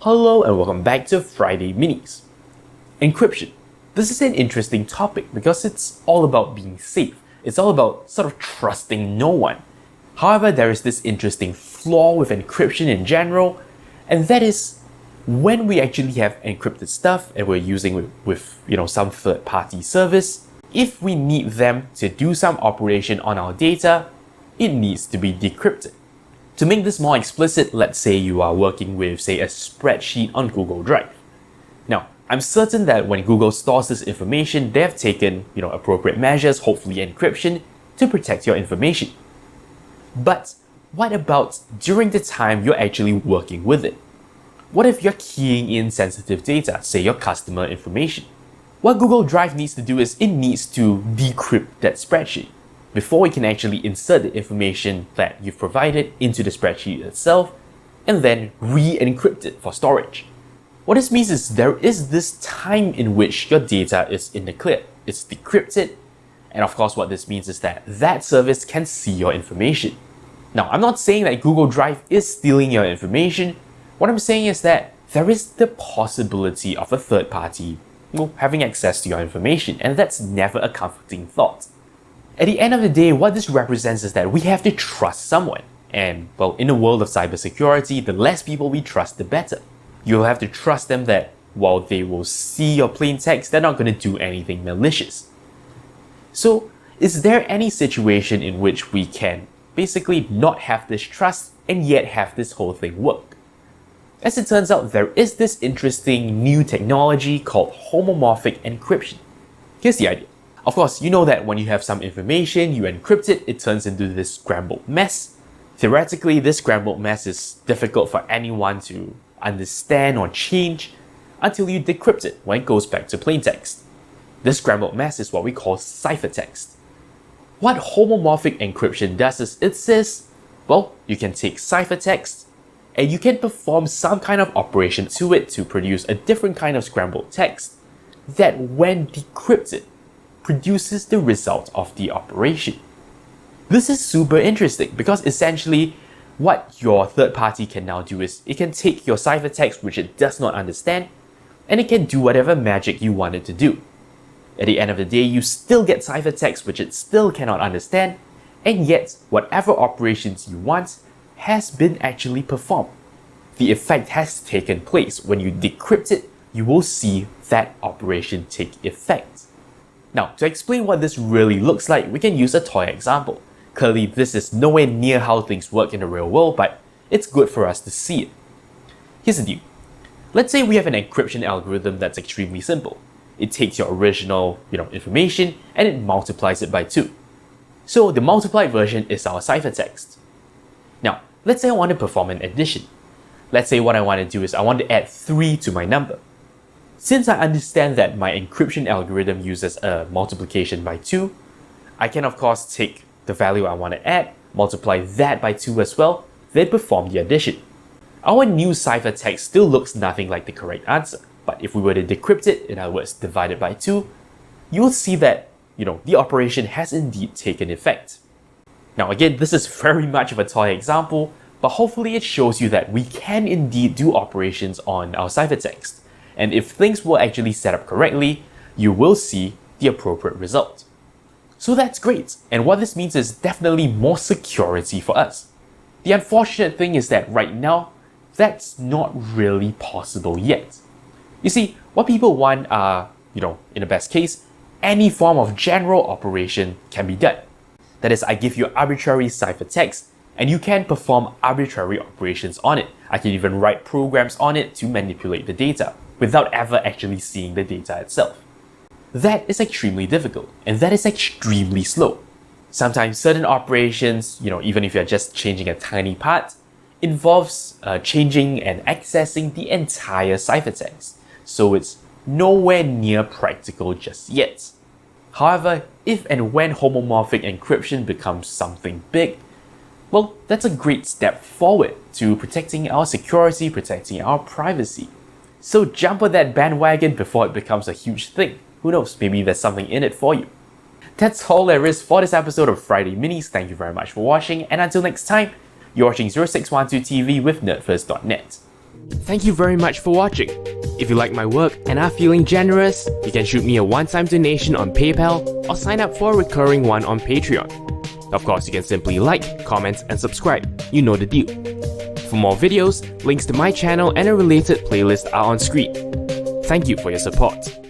Hello and welcome back to Friday Minis. Encryption. This is an interesting topic because it's all about being safe. It's all about sort of trusting no one. However, there is this interesting flaw with encryption in general, and that is when we actually have encrypted stuff and we're using with some third-party service, if we need them to do some operation on our data, it needs to be decrypted. To make this more explicit, let's say you are working with, say, a spreadsheet on Google Drive. Now, I'm certain that when Google stores this information, they have taken, appropriate measures, hopefully encryption, to protect your information. But what about during the time you're actually working with it? What if you're keying in sensitive data, say your customer information? What Google Drive needs to do is it needs to decrypt that spreadsheet before it can actually insert the information that you've provided into the spreadsheet itself and then re-encrypt it for storage. What this means is there is this time in which your data is in the clear. It's decrypted, and of course what this means is that that service can see your information. Now, I'm not saying that Google Drive is stealing your information. What I'm saying is that there is the possibility of a third party having access to your information, and that's never a comforting thought. At the end of the day, what this represents is that we have to trust someone. And, in the world of cybersecurity, the less people we trust, the better. You'll have to trust them that while they will see your plain text, they're not going to do anything malicious. So, is there any situation in which we can basically not have this trust and yet have this whole thing work? As it turns out, there is this interesting new technology called homomorphic encryption. Here's the idea. Of course, you know that when you have some information, you encrypt it, it turns into this scrambled mess. Theoretically, this scrambled mess is difficult for anyone to understand or change until you decrypt it when it goes back to plain text. This scrambled mess is what we call ciphertext. What homomorphic encryption does is it says, you can take ciphertext and you can perform some kind of operation to it to produce a different kind of scrambled text that when decrypted, produces the result of the operation. This is super interesting because essentially what your third party can now do is it can take your ciphertext which it does not understand and it can do whatever magic you want it to do. At the end of the day, you still get ciphertext which it still cannot understand, and yet whatever operations you want has been actually performed. The effect has taken place. When you decrypt it, you will see that operation take effect. Now, to explain what this really looks like, we can use a toy example. Clearly, this is nowhere near how things work in the real world, but it's good for us to see it. Here's the deal. Let's say we have an encryption algorithm that's extremely simple. It takes your original, information and it multiplies it by 2. So the multiplied version is our ciphertext. Now, let's say I want to perform an addition. Let's say what I want to do is I want to add 3 to my number. Since I understand that my encryption algorithm uses a multiplication by 2, I can of course take the value I want to add, multiply that by 2 as well, then perform the addition. Our new ciphertext still looks nothing like the correct answer, but if we were to decrypt it, in other words divide it by 2, you'll see that the operation has indeed taken effect. Now again, this is very much of a toy example, but hopefully it shows you that we can indeed do operations on our ciphertext. And if things were actually set up correctly, you will see the appropriate result. So that's great, and what this means is definitely more security for us. The unfortunate thing is that right now, that's not really possible yet. You see, what people want are, in the best case, any form of general operation can be done. That is, I give you arbitrary ciphertext, and you can perform arbitrary operations on it. I can even write programs on it to manipulate the data, without ever actually seeing the data itself. That is extremely difficult, and that is extremely slow. Sometimes certain operations, even if you're just changing a tiny part, involves changing and accessing the entire ciphertext, so it's nowhere near practical just yet. However, if and when homomorphic encryption becomes something big, that's a great step forward to protecting our security, protecting our privacy. So jump on that bandwagon before it becomes a huge thing. Who knows, maybe there's something in it for you. That's all there is for this episode of Friday Minis. Thank you very much for watching, and until next time, you're watching 0612 TV with NERDfirst.net. Thank you very much for watching. If you like my work and are feeling generous, you can shoot me a one-time donation on PayPal or sign up for a recurring one on Patreon. Of course, you can simply like, comment, and subscribe. You know the deal. For more videos, links to my channel and a related playlist are on screen. Thank you for your support.